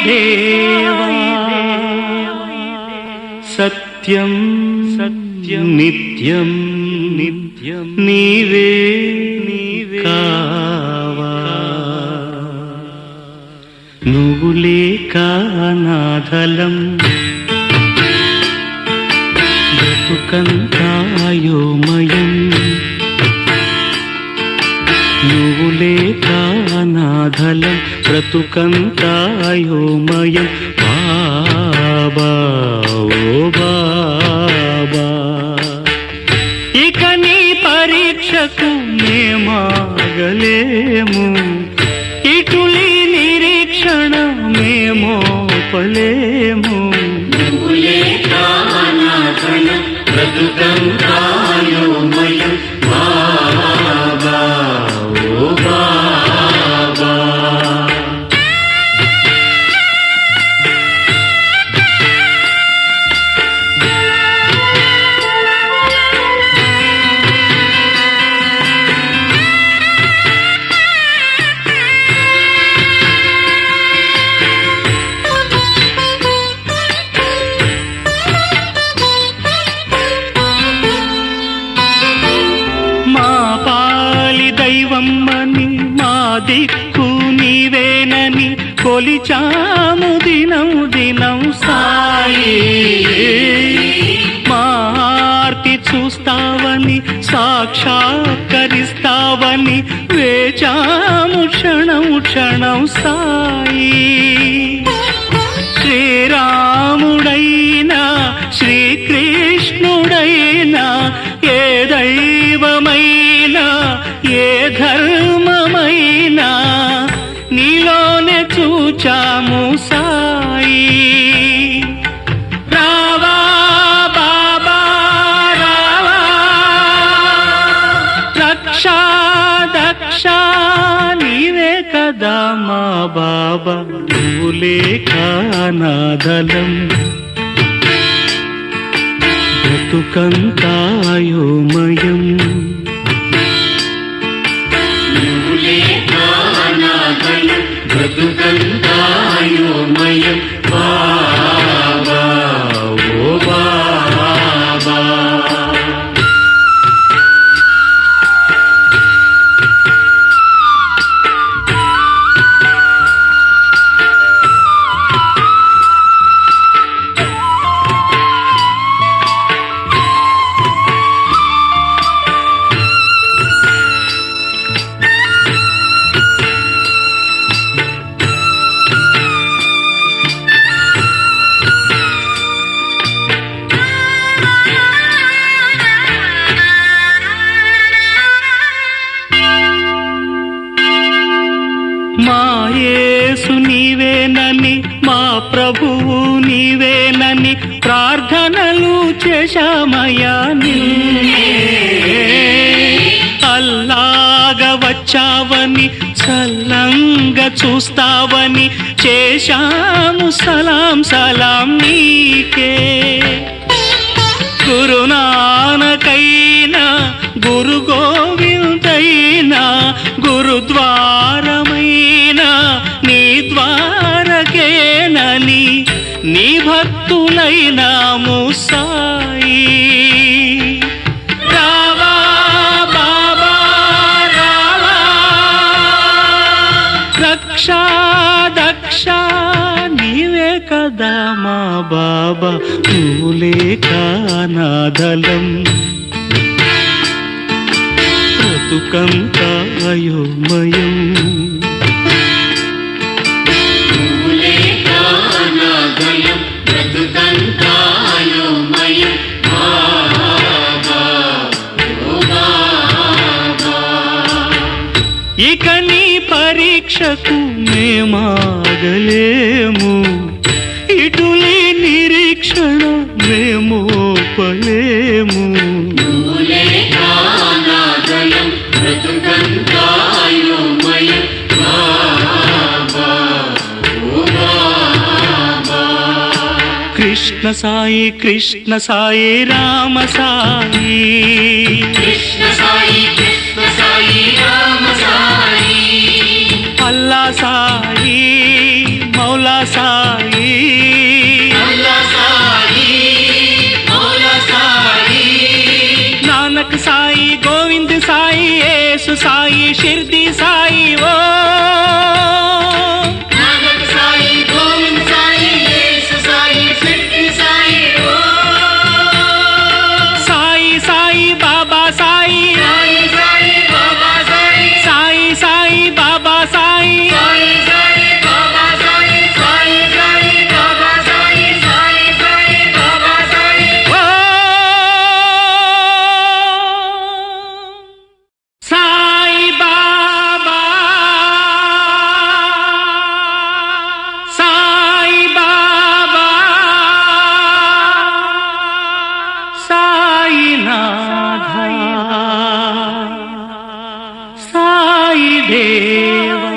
దేవా సత్యం సత్యం నిత్యం నిత్యం నీవే కావా నువ్వు లేక అనాథలం బ్రతుకంతాయోమయం నువ్వు లేక అనాథలం బ్రతుకంతాయోమయం బాబా ఓ బాబా ఇక నీ పరీక్షకు మేమాగలేము ఇటులి నిరీక్షణ మేమోపలేము నువ్వు లేక అనాథలం బ్రతుకంతాయోమయం బాబా ఓ బాబా దైవమ్మని మా దిక్కు నీవేనని కొలిచాము దినం దినం సాయి మా ఆర్తి చూస్తావని సాక్షాత్కరిస్తావని వేచాము క్షణం క్షణం సాయి శ్రీరాముడైనా శ్రీకృష్ణుడైనా ఏ దైవమైనా ఏ ధర్మమైనా నీలోనే చూచాము సాయి రావా బాబా రావా రక్షా దక్ష నీవే కదా మా బాబా నువ్వు లేక అనాథలం బ్రతుకంతాయోమయం బ్రతుకంతాయోమయం బాబా ఓ బాబా మా యేసు నీవేనని మా ప్రభువు నీవేనని ప్రార్థనలు చేశామయ్యా నిన్నే అల్లాగా వచ్చావని చల్లంగా చూస్తావని చేశాము సలాం సలాం నీకే గురునానకైనా గురు గోవిందైనా గురుద్వారమైనా నీ ద్వారకేనని నీ భక్తులైనాము సాయి రావా బాబా రావా రక్షా దక్ష నీవే కదా మా బాబా నువ్వు లేక అనాథలం బ్రతుకంతాయోమయం నువ్వు లేక అనాథలం బ్రతుకంతాయోమయం బాబా ఓ బాబా ఇక నీ పరీక్షకు మేమాగలేము ఇటులి నిరీక్షణ మేమోపలేము నువ్వు లేక అనాథలం బ్రతుకంతాయోమయం బాబా ఓ బాబా కృష్ణ సాయి కృష్ణ సాయి రామ సాయి కృష్ణ సాయి రామ సాయి అల్లా సాయి మౌలా సాయి మౌలా సాయి మౌలా సాయి నానక్ సాయి గోవింద్ సాయి యేసు సాయి షిర్ది సాయి ఓ నానక్ సాయి గోవింద్ సాయి యేసు సాయి షిర్డి సాయి ఓ సాయి సాయి బాబా సాయి సాయి సాయి బాబా సాయి సాయి సాయి బాబా సాయి సాయి సాయి బాబా సాయి సాయి సాయి బాబా సాయి సాయి సాయి బాబా సాయి ఓ సాయి బాబా సాయి బాబా సాయినాథ సాయి దేవా